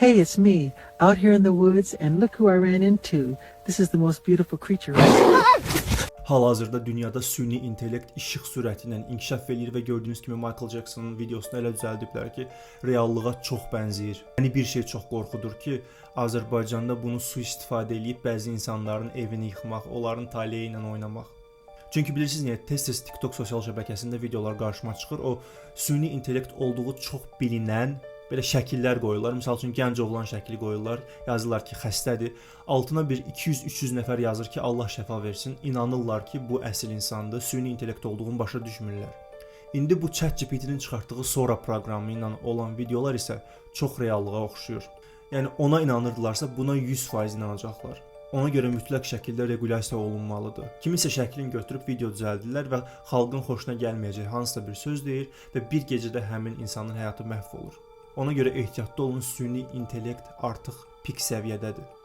Hey, it's me, out here in the woods, and look who I ran into. This is the most beautiful creature. Hal-hazırda dünyada süni intellekt işıq sürəti ilə inkişaf eləyir və gördüyünüz kimi Michael Jackson'ın videosunu elə düzəldiblər ki, reallığa çox bənzəyir. Yəni bir şey çox qorxudur ki, Azərbaycanda bunu sui-istifadə edib bəzi insanların evini yıxmaq, onların taleyi ilə oynamaq. Çünki bilirsiniz niyə tez-tez TikTok sosial şəbəkəsində videolar qarşıma çıxır. O süni intellekt olduğu çox bilinən belə şəkillər qoyurlar. Məsəl üçün gənc oğlan şəkli qoyurlar. Yazırlar ki, xəstədir. Altına bir 200-300 nəfər yazır ki, Allah şəfa versin. İnanırlar ki, bu əsl insandır. Süni intellekt olduğunu başa düşmürlər. İndi bu ChatGPT-nin çıxartdığı Sora proqramı ilə olan videolar isə çox reallığa oxşuyur. Yəni ona inanırdılarsa buna 100% inanacaqlar. Ona görə mütləq şəkildə regulasiya olunmalıdır. Kimisə şəklini götürüb video düzəldirlər və xalqın xoşuna gəlməyəcək hansısa bir söz deyir və bir gecədə həmin insanın həyatı məhv olur. Ona görə ehtiyatlı olun, süni intellekt artıq pik səviyyədədir.